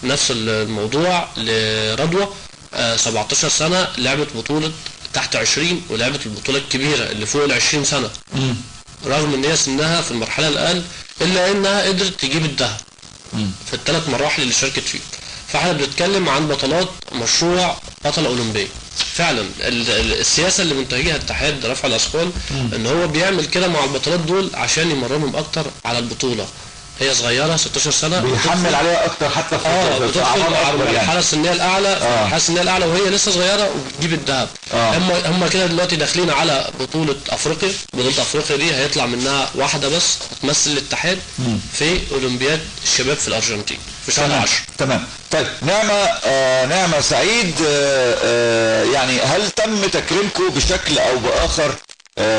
نفس الموضوع لرضوى 17 سنة لعبت بطولة تحت 20 ولعبت البطولة الكبيرة اللي فوق 20 سنة، رغم ان هي سنها في المرحلة الأقل إلا انها قدرت تجيب الذهب في ال3 مراحل اللي شاركت فيه. فاحنا بنتكلم عن بطلات مشروع بطلة أولمبية. فعلا السياسة اللي منتهجها اتحاد رفع الأثقال ان هو بيعمل كده مع البطلات دول عشان يمرنهم اكتر على البطولة. هي صغيره 16 سنه بيحمل عليها اكتر حتى في المرحله السنيه الاعلى، المرحله السنيه الاعلى وهي لسه صغيره وبتجيب الذهب. هم كده دلوقتي داخلين على بطوله افريقيا. بطوله افريقيا دي هيطلع منها واحده بس هتمثل الاتحاد في اولمبياد الشباب في الارجنتين. في شهر 10. تمام. طيب نعمة سعيد، يعني هل تم تكريمكم بشكل او باخر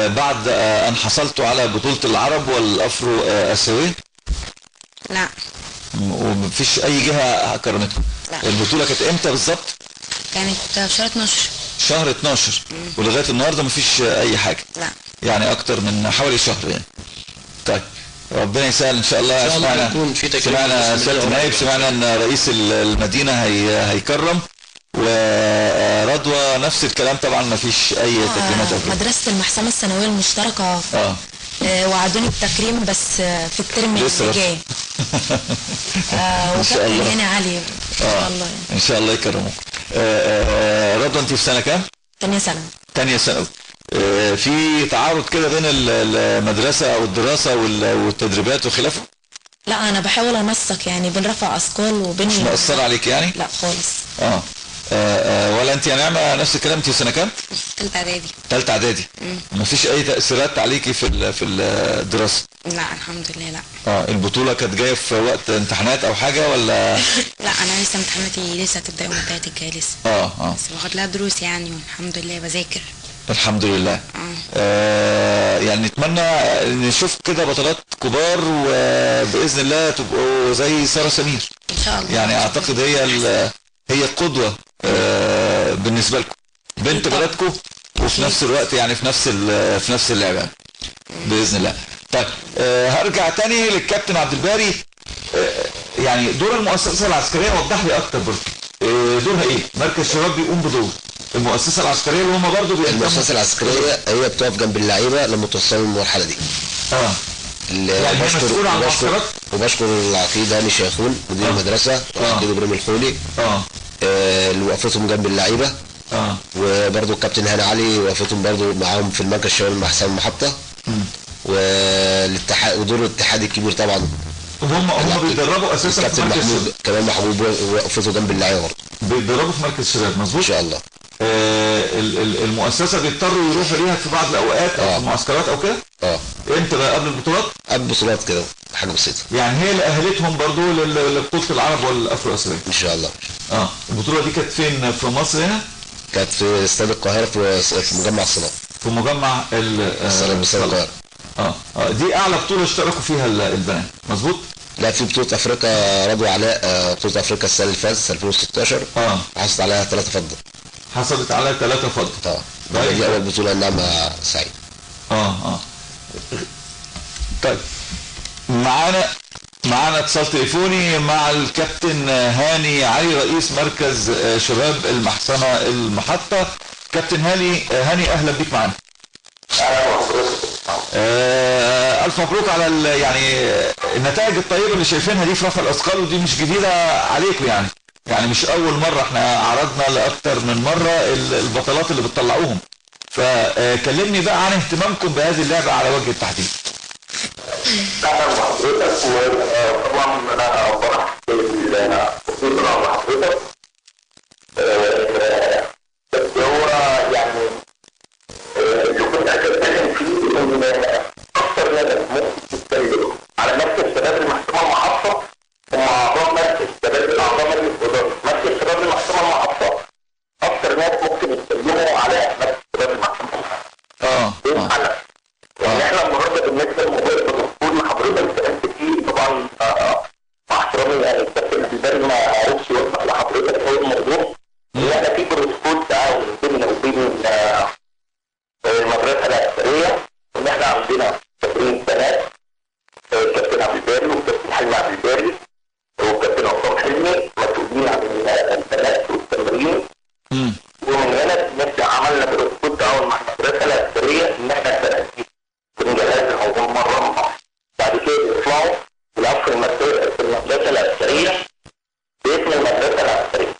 بعد ان حصلتوا على بطولة العرب والافرو اسيوية؟ لا. ومفيش اي جهة كرمتكم؟ لا. البطولة كانت امتى بالظبط؟ كانت في شهر 12. شهر 12. ولغاية النهاردة مفيش اي حاجة؟ لا. يعني اكتر من حوالي شهر يعني. طيب ربنا يسهل ان شاء الله. سمعنا سيادة النائب، سمعنا ان رئيس المدينة هيكرم، ورضوى نفس الكلام طبعا ما فيش اي تكريمات. مدرسة المحسمة الثانوية المشتركة وعدوني بالتكريم بس في الترم اللي جاي. وكابتن هاني علي ان شاء الله يعني. ان شاء الله يكرموك. رضوى انت في سنة كام؟ تانية ثانوي. في تعارض كده بين المدرسة او الدراسة والتدريبات وخلافه؟ لا انا بحاول انسق يعني بين رفع اثقال وبين. مش مأثر عليك يعني؟ لا خالص. ولا انت يا نعمة نفس الكلام؟ انت في سنة كام؟ تالتة اعدادي. مفيش اي تأثيرات عليكي في الدراسة؟ لا الحمد لله لا. البطولة كانت جاية في وقت امتحانات او حاجة ولا؟ لا انا لسه امتحاناتي لسه هتبدأ يوم التلات الجاي لسه. بس باخد لها دروس يعني والحمد لله بذاكر. الحمد لله. يعني نتمنى نشوف كده بطولات كبار وبإذن الله تبقوا زي سارة سمير ان شاء الله. يعني اعتقد هي قدوة بالنسبة لكم، بنت بلدكم، وفي نفس الوقت يعني في نفس اللعبة بإذن الله. طيب هرجع تاني للكابتن عبد الباري. يعني دور المؤسسة العسكرية وضح لي اكتر برضه دورها ايه؟ مركز شباب بيقوم بدور المؤسسة العسكرية اللي هم برضه المؤسسة العسكرية هي بتقف جنب اللعيبة لما توصلوا للمرحلة دي. يعني مسؤول عن المعسكرات. وبشكر العقيد هاني شيخون مدير المدرسة والعقيد ابراهيم الخولي اللي وقفتهم جنب اللعيبة. وبرضه الكابتن هاني علي وقفتهم برضه معاهم في المركز الشباب المحسن المحطة. والاتحاد ودور الاتحاد الكبير طبعا. هم بيدربوا اساسا في مركز محمود كمان محبوب وقفته جنب اللعيبه برضه. بيدربوا في مركز الشباب مظبوط؟ ان شاء الله. المؤسسه بيضطروا يروحوا ليها في بعض الاوقات او في معسكرات او كده؟ امتى بقى؟ قبل البطولات؟ قبل البطولات كده حاجه بسيطه. يعني هي اللي اهلتهم برضه لبطوله العرب والافرو اسيويه؟ ان شاء الله. البطوله دي كانت فين في مصر هنا؟ كانت في استاد القاهره في مجمع الصناعه. في مجمع استاد القاهره. دي اعلى بطوله اشتركوا فيها البنات مظبوط؟ لا في بطولة افريقيا رضوى علاء بطولة افريقيا السنة اللي فاتت 2016 حصلت عليها 3 فضة. حصلت عليها 3 فضة. دي اول بطولة نعمة سعيد. طيب معانا اتصال تليفوني مع الكابتن هاني علي رئيس مركز شباب المحسمة المحطة. كابتن هاني اهلا بيك معانا. ألف مبروك على يعني النتائج الطيبة اللي شايفينها دي في رفع الأثقال، ودي مش جديدة عليكم يعني مش أول مرة، احنا عرضنا لأكتر من مرة البطلات اللي بتطلعوهم. فكلمني بقى عن اهتمامكم بهذه اللعبة على وجه التحديد. أهلا بحضرتك، وطبعا أنا برحب بحضرتك. بس هو يعني اللي كنت أتكلم فيه إن أكثر ناس ممكن تتكلم على مركز شباب المحكمة المحطة هم أعضاء مركز شباب مركز شباب المحكمة المحطة. أكثر ناس ممكن يتكلموا على مركز شباب المحكمة المحطة. يعني إحنا النهارده بالنسبة لموضوع الدكتور اللي حضرتك سألت فيه طبعا مع احترامي يعني الكابتن الباري ما عرفش يوضح لحضرتك هو الموضوع. إحنا في بروتوكول تعاون بيننا وبين المدرسة العسكرية إن إحنا عندنا تمرين بنات كابتن عبد الباري وكابتن حلمي عبد الباري وكابتن عصام حلمي مسؤولين عن البنات والتمرين. ومن هنا عملنا بروتوكول تعاون مع المدرسة العسكرية إن إحنا بنجهزها أول مرة بعد كده يطلعوا يلعبوا في المدرسة العسكرية باسم المدرسة العسكرية.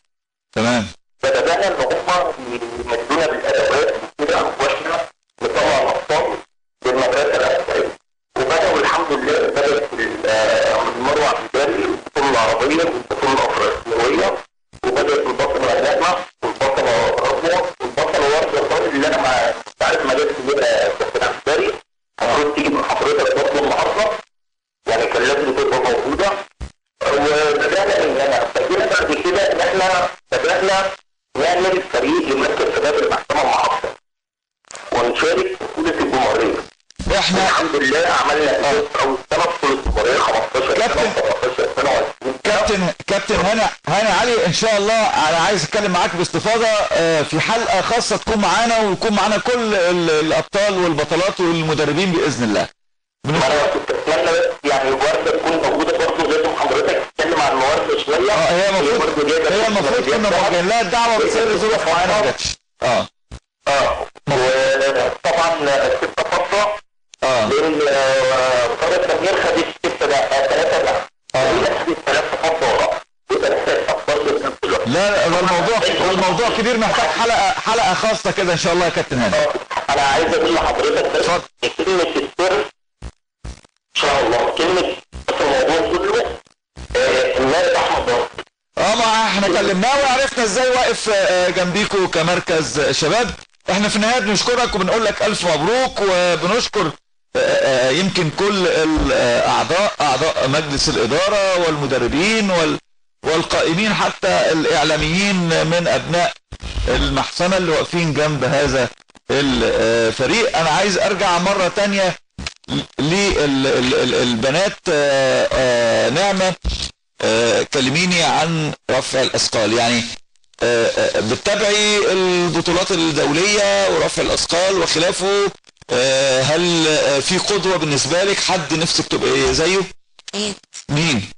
تمام. فبدأنا إن هم يمدونا بالأدوات وكده واحنا نطلع الأطفال بالمدرسة العسكرية. وبدأوا الحمد لله بدأت مروة عبد الباري البطولة العربية والبطولة الأفريقية، وبدأت البطلة نعمة والبطلة رضوى والبطلة وردة اللي أنا مش عارف ما جاتش كابتن عبد الباري المفروض تيجي من حضرتك برضه النهارده، يعني كان لازم تبقى موجودة. وبدأنا كده ان احنا بدانا نعمل فريق لمركز شباب المحكمه المحافظه ونشارك في بطوله الجمهوريه. احنا الحمد لله عملنا اول سنه بطوله الجمهوريه 15 سنه 17 سنه و20 كابتن هاني علي، ان شاء الله انا عايز اتكلم معاك باستفاضه في حلقه خاصه تكون معانا ويكون معانا كل الابطال والبطلات والمدربين باذن الله. انا كنت اتمنى يعني الورده تكون موجوده برضه، لازم حضرتك تتكلم عن الورده شويه. هي المفروض كنا موجهين لها الدعوه بس هي ظروف معينه ما جاتش. وطبعا الستة فضة لأن فرقة سمير خدت 3 ذهب هي خدت 3 فضة ورا و3 أبطال في نفس الوقت. لا الموضوع كبير محتاج حلقة خاصة كده إن شاء الله يا كابتن هاني. أنا عايز أقول لحضرتك بس كلمة السر إن شاء الله، كلمة الموضوع كله النائب أحمد ناصر. ما احنا كلمناه وعرفنا ازاي واقف جنبيكوا كمركز شباب. احنا في النهايه بنشكرك وبنقول لك الف مبروك، وبنشكر يمكن كل اعضاء مجلس الاداره والمدربين والقائمين حتى الاعلاميين من ابناء المحسنه اللي واقفين جنب هذا الفريق. انا عايز ارجع مره تانية للبنات. نعمه، كلميني عن رفع الاثقال، يعني بتتابعي البطولات الدولية ورفع الأثقال وخلافه، هل في قدوة بالنسبة لك، حد نفسك تبقى زيه؟ ايه مين؟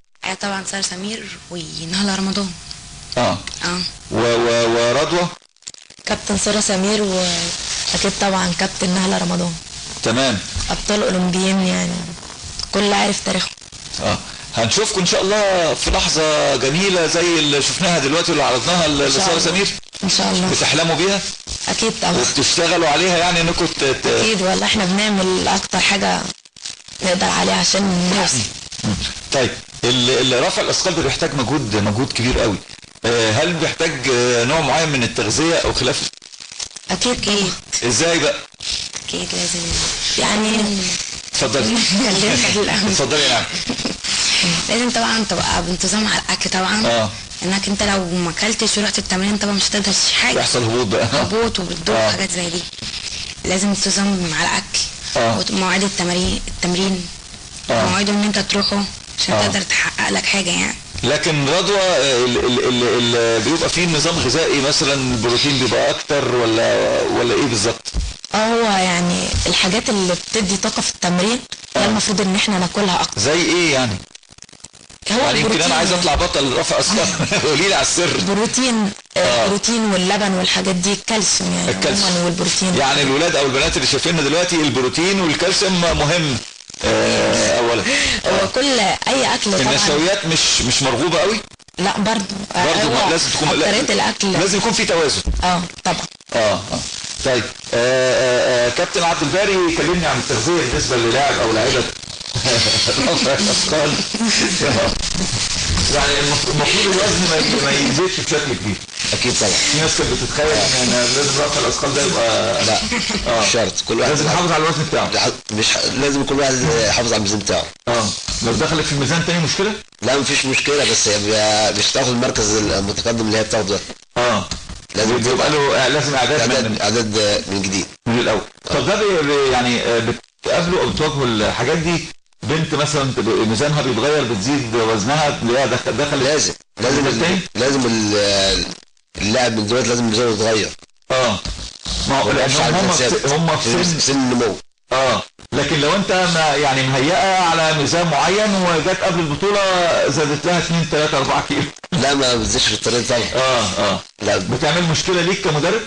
طبعا سارة سمير ونهلة رمضان. ورضوى؟ كابتن سارة سمير، واكيد طبعا كابتن نهلة رمضان. تمام. ابطال اولمبيين يعني كل عارف تاريخهم. هنشوفكم ان شاء الله في لحظة جميلة زي اللي شفناها دلوقتي اللي عرضناها لسارة سمير. ان شاء الله. بتحلموا بيها؟ اكيد طبعا. وبتشتغلوا عليها يعني انكم اكيد والله احنا بنعمل اكتر حاجة نقدر عليها عشان نوصل. طيب رفع الاثقال ده بيحتاج مجهود كبير قوي. هل بيحتاج نوع معين من التغذية او خلافه؟ اكيد. ازاي بقى؟ اكيد لازم يعني اتفضلي. اتفضلي يا نعم. لازم طبعا تبقى بانتظام على الاكل طبعا. انك انت لو ما اكلتش ورحت التمرين طبعا مش هتقدر تشيل حاجه، بيحصل هبوط بقى. هبوط وبتدوخ حاجات زي دي. لازم انتظام على الاكل ومواعيد التمرين مواعيد ان انت تروحه عشان تقدر تحقق لك حاجه يعني. لكن رضوى اللي بيبقى فيه نظام غذائي مثلا البروتين بيبقى اكتر ولا ايه بالظبط؟ هو يعني الحاجات اللي بتدي طاقه في التمرين هي المفروض ان احنا ناكلها اكتر. زي ايه يعني؟ يعني يمكن انا عايز اطلع بطل رفع اثقال. قولي لي على السر. البروتين واللبن والحاجات دي، الكالسيوم يعني الكالسيوم والبروتين. يعني الولاد او البنات اللي شايفيننا دلوقتي البروتين والكالسيوم مهم. اولا هو كل اي اكل طبعا. النشويات مش مرغوبه قوي. لا برضه لازم تكون طريقه الاكل لازم يكون في توازن. طبعا. طيب كابتن عبد الباري كلمني عن التغذيه بالنسبه للاعب او لاعبه رفع الاثقال. يعني المفروض الوزن ما يزيدش بشكل كبير. اكيد طبعا. في ناس كانت بتتخيل ان لازم رفع الاثقال ده يبقى لا مش شرط. كل واحد لازم يحافظ على الوزن بتاعه. مش لازم كل واحد يحافظ على الميزان بتاعه. لو دخلت في الميزان تاني مشكله؟ لا مفيش مشكله، بس مش تاخد المركز المتقدم اللي هي بتاخده ده. لازم يبقى له لازم اعداد من جديد من الاول. طب ده يعني بتقابلوا او بتواجهوا الحاجات دي؟ بنت مثلا ميزانها بيتغير بتزيد وزنها اللي هي دخل لازم اللاعب من دلوقتي لازم ميزانه يتغير. ما هو هم في سن النمو. لكن لو انت يعني مهيئه على ميزان معين وجت قبل البطوله زادت لها 2 3 4 كيلو. لا ما بتزيدش في الطريق طبعا. لا بتعمل مشكله ليك كمدرب؟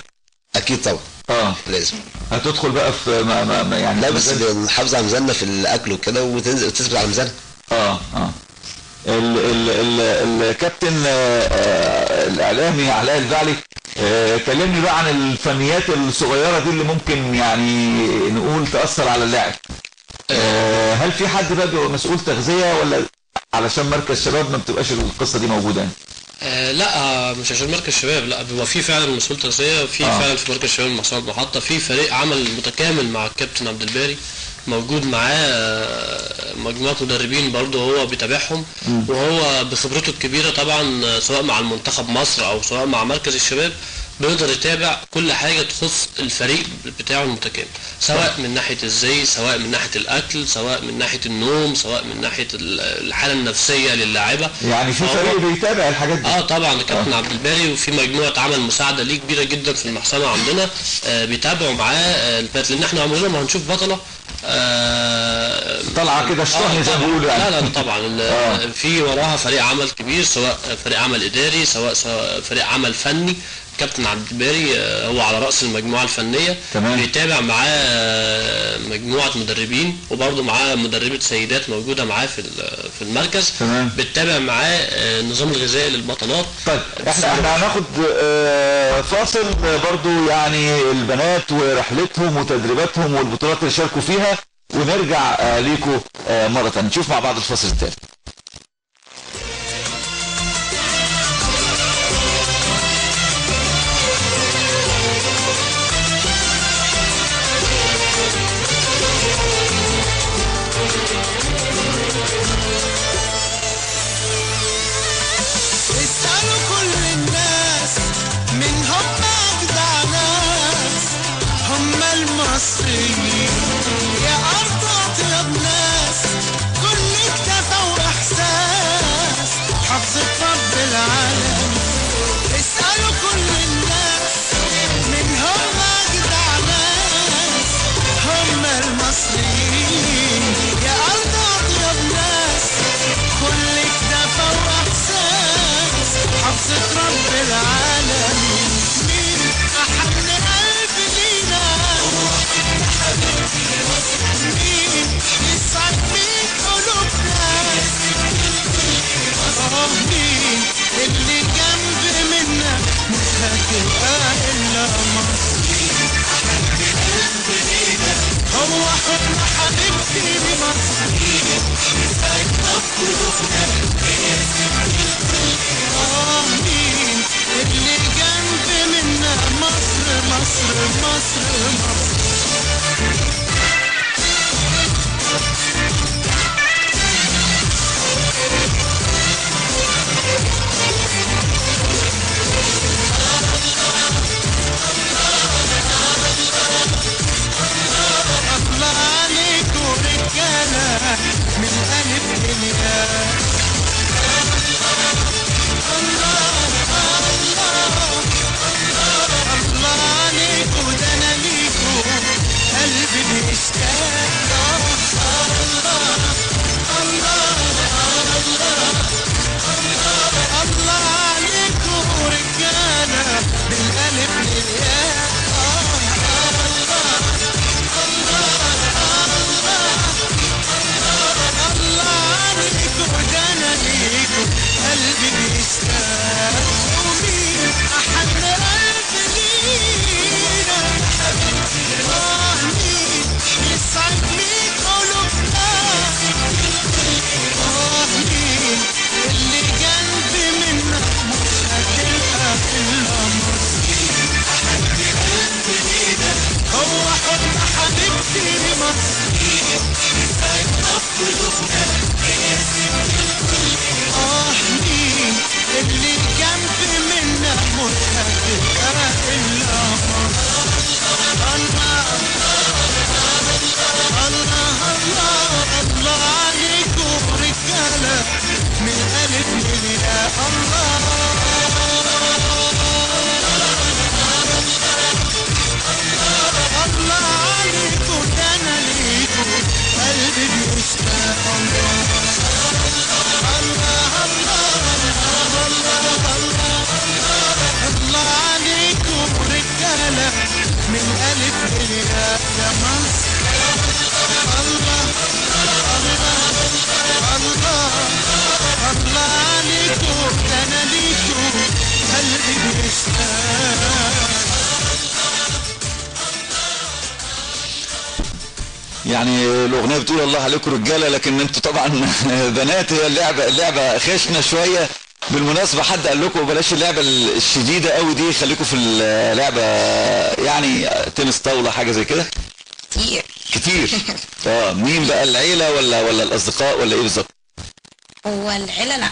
اكيد طبعا. لازم هتدخل بقى في يعني لا بس بنحافظ على ميزاننا في الاكل وكده وتثبت على ميزانها. الكابتن الاعلامي علاء البعلي كلمني بقى عن الفنيات الصغيره دي اللي ممكن يعني نقول تاثر على اللاعب. هل في حد بقى بيبقى مسؤول تغذيه ولا علشان مركز شباب ما بتبقاش القصه دي موجوده يعني؟ لا مش عشان مركز شباب، لا بيبقى في فعلا مسؤول تغذيه، في فعلا في مركز شباب المحسنه المحطه في فريق عمل متكامل مع الكابتن عبد الباري موجود معاه مجموعة مدربين برضه هو بيتابعهم، وهو بخبرته الكبيرة طبعا سواء مع المنتخب مصر او سواء مع مركز الشباب بيقدر يتابع كل حاجة تخص الفريق بتاعه المتكامل، سواء من ناحية الزي، سواء من ناحية الأكل، سواء من ناحية النوم، سواء من ناحية الحالة النفسية للاعيبة. يعني في فريق بيتابع الحاجات دي؟ طبعا الكابتن عبد الباري، وفي مجموعة عمل مساعدة ليه كبيرة جدا في المحسمة عندنا بيتابعوا معاه البات، لأن احنا عمرنا ما هنشوف بطلة طالعه كده شطحني زي ما بيقولوا يعني. لا طبعا في وراها فريق عمل كبير، سواء فريق عمل إداري، سواء فريق عمل فني. كابتن عبد الباري هو على رأس المجموعة الفنية. تمام. بيتابع معاه مجموعة مدربين، وبرضه معاه مدربة سيدات موجودة معاه في المركز. تمام. بتتابع معاه النظام الغذائي للبطلات. طيب احنا هناخد فاصل برضه، يعني البنات ورحلتهم وتدريباتهم والبطولات اللي شاركوا فيها، ونرجع ليكم مرة ثانية نشوف مع بعض الفاصل الثاني. اسألوا كل الناس من هم أجدع ناس، هم المصريين يا أرض أطيب ناس، كل اكتفى وإحساس حفظة رب العالمين. اسألوا كل الناس من هم أجدع ناس، هم المصريين يا أرض أطيب ناس، كل اكتفى وإحساس حفظة رب العالمين. مين أحن قلب لينا، مين يسعد بيك قلوبنا، مين اللي جنب منا مش هتبقى إلا مصر. هو حضن حبيبتي مصر، مين اللي جنب منا مصر مصر مصر مصر. الله عليكم رجالة من ألف للياء. الله عليكم ده أنا ليكم قلبي بيشتاق. الله عليكم رجالة من ألف للياء. الله عليكم ده أنا ليكم قلبي بيشتاق. ومين أحن قلب لينا، مين يسعد بيك قلوبنا، مين اللي جنب منا مش هتلقى إلا مصر. هو حضن حبيبتي مصر، مين اللي جنب منا مش هتبقى إلا مصر. الله الله الله الله عليكم رجالة من ألف للياء. الله عليكم ده أنا ليكم قلبي بيشتاق. الله عليكم رجالة من ألف للياء يا مصر. الله الله عليكم ده أنا ليكم قلبي بيشتاق. يعني الاغنيه بتقول الله عليكم رجاله، لكن انتوا طبعا بنات. هي اللعبه خشنه شويه. بالمناسبه حد قال لكم بلاش اللعبه الشديده قوي دي، خليكم في اللعبه يعني تنس طاوله حاجه زي كده؟ كتير كتير. مين بقى، العيله ولا الاصدقاء ولا ايه بالظبط؟ هو العيلة لا.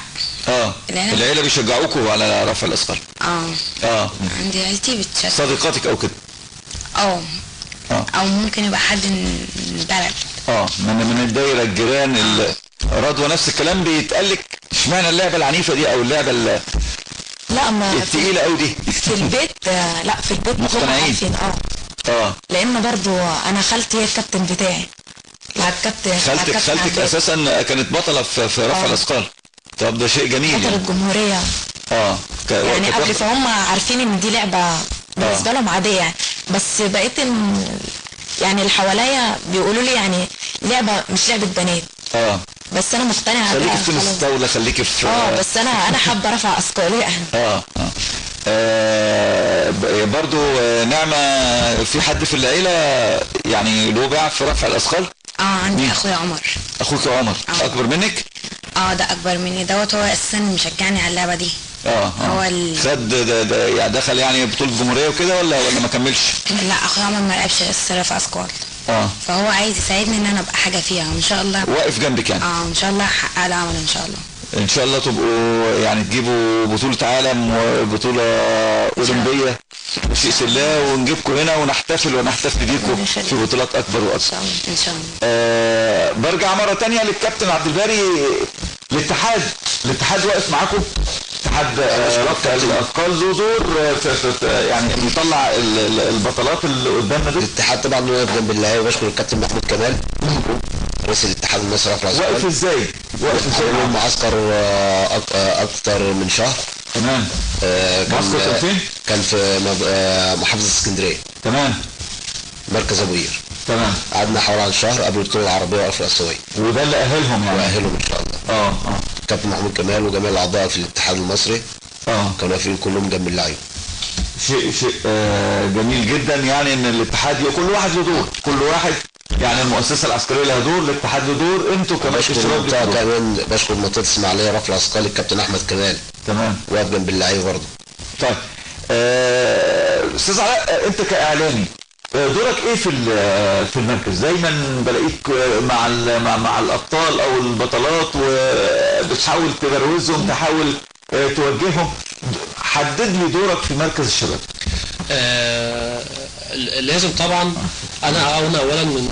العيله بيشجعوكوا على رفع الاثقال؟ عندي عيلتي بتشجع. صديقاتك او كده؟ او ممكن يبقى حد من البلد. من الدايره، الجيران. رضوى نفس الكلام بيتقالك؟ اشمعنى اللعبه العنيفه دي او اللعبه لا ما التقيله قوي دي؟ في البيت لا في البيت مقتنعين. لان برضو انا خالتي هي الكابتن بتاعي. خالتك اساسا كانت بطله في رفع الاثقال. طب ده شيء جميل. بطله الجمهوريه. يعني قبل فهم عارفين ان دي لعبه بالنسبه لهم عاديه يعني، بس بقيت يعني اللي حواليا بيقولوا لي يعني لعبه مش لعبه بنات. بس انا مقتنعه. خليكي في المستولى، خليكي في بس انا حابه رفع اثقال يعني. برضو نعمة، في حد في العيلة يعني له باع في رفع الأثقال؟ عندي أخويا عمر. أخوك عمر أكبر منك؟ ده أكبر مني، هو أساسا مشجعني على اللعبة دي. هو خد ده يعني دخل يعني بطولة جمهورية وكده ولا ما كملش؟ لا، أخويا عمر ما لعبش لسه رفع أثقال. فهو عايز يساعدني ان انا ابقى حاجة فيها، وان شاء الله واقف جنبك يعني. ان شاء الله هحقق له عمل ان شاء الله. ان شاء الله تبقوا يعني تجيبوا بطولة عالم وبطولة اولمبية بشيء الله، ونجيبكم هنا ونحتفل بيكم في بطولات اكبر واكبر ان شاء الله. برجع مرة تانية للكابتن عبد الباري. الاتحاد واقف معاكم؟ اتحاد رفع الاثقال له دور في يعني يطلع البطولات اللي قدامنا دي؟ الاتحاد طبعا واقف جنب اللعيبه، وبشكر الكابتن محمود كمال رئيس الاتحاد المصري رفع الاثقال. واقف ازاي؟ عملوا معسكر اكتر من شهر. تمام. معسكر كان فين؟ كان في محافظه اسكندريه. تمام. مركز ابو قير. تمام. قعدنا حوالي عن شهر قبل البطوله العربيه والافريقيه الاسيويه. وده اللي اهلهم يعني؟ واهلهم ان شاء الله. كابتن محمود كمال وجميع الاعضاء في الاتحاد المصري كانوا واقفين كلهم جنب اللعيبه. شيء جميل جدا، يعني ان الاتحاد كل واحد له دور، كل واحد يعني المؤسسه العسكريه لها دور، الاتحاد له دور، انتوا كمان الشباب كمان. بشكر منطقه اسماعيليه رفع الاثقال الكابتن احمد كمال. تمام. واقف جنب اللعيبه برضه. طيب استاذ علاء، انت كاعلامي دورك ايه في المركز؟ دايما بلاقيك مع الابطال او البطلات وبتحاول تبروزهم، تحاول توجههم. حدد لي دورك في مركز الشباب. لازم طبعا انا اولا من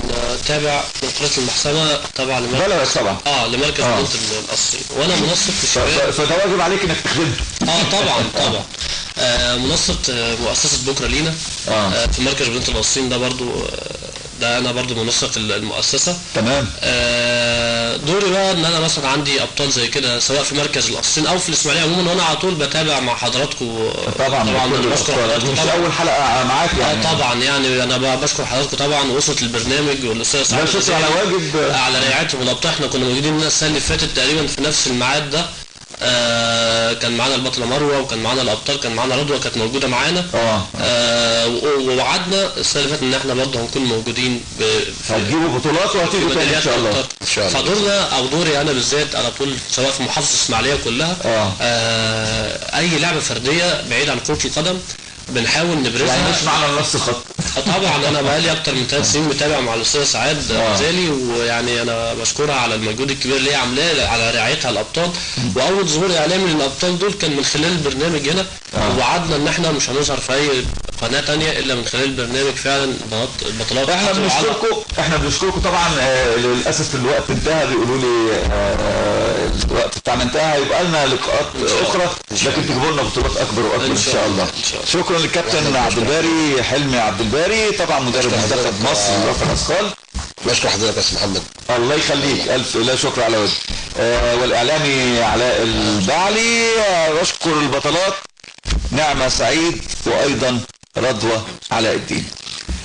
تابع من قناه المحسمه، تابع لمركز طبعا لمركز مدينه القصرين، وانا منسق في الشباب. فده واجب عليك انك تخدمه. طبعا منسق مؤسسه بكره لينا في مركز مدينه القصرين. ده برضو ده انا برضو منسق المؤسسه. تمام. دوري بقى ان انا مثلا عندي ابطال زي كده سواء في مركز القصرين او في الاسماعيليه عموما، وانا على طول بتابع مع حضراتكم. طبعا بشكر حضراتكم، مش اول حلقه معاك يعني. طبعا يعني انا بشكر حضراتكم طبعا، واسره البرنامج والاستاذ سعد. لا شكر على واجب، على رعايتهم والابطال. احنا كنا موجودين السنه اللي فاتت تقريبا في نفس الميعاد ده. كان معانا البطله مروه، وكان معانا الابطال، كان معانا رضوى كانت موجوده معانا. ووعدنا السنه اللي فاتت ان احنا برضه هنكون موجودين هتجيبوا بطولات وهتيجوا تاني ان شاء الله. فدورنا او دوري انا بالذات على طول سواء في محافظه الاسماعيليه كلها اي لعبه فرديه بعيد عن كره القدم بنحاول نبرزها. يعني مش معنا نفس الخط. طبعا انا بقالي اكتر من 3 سنين متابع مع الاستاذ سعاد غزالي، ويعني انا بشكرها على المجهود الكبير اللي هي عاملاه على رعايتها الابطال. واول ظهور اعلامي للابطال دول كان من خلال البرنامج هنا. ووعدنا ان احنا مش هنظهر في اي قناه ثانيه الا من خلال البرنامج. فعلا البطولات احنا بنشكركم طبعا. للاسف الوقت انتهى، بيقولوا لي الوقت بتاعنا انتهى. هيبقى لنا لقاءات اخرى، لكن تجيبوا لنا بطولات اكبر واكبر ان شاء الله. شكرا للكابتن عبد الباري، حلمي عبد الباري، طبعا مدرب منتخب مصر لرفع الاثقال. بشكر حضرتك يا استاذ محمد. الله يخليك، الف لا شكر على وجه. والاعلامي علاء البعلي. بشكر البطلات نعمة سعيد وايضا رضوى علاء الدين.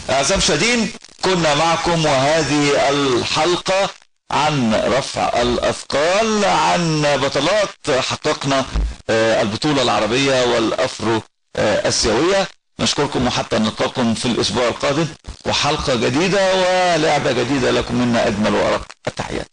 اعزائي المشاهدين، كنا معكم وهذه الحلقة عن رفع الأثقال، عن بطولات حققنا البطولة العربية والأفرو آسيوية. نشكركم وحتى نلقاكم في الأسبوع القادم وحلقة جديدة ولعبة جديدة. لكم منا أجمل وأرق التحيات.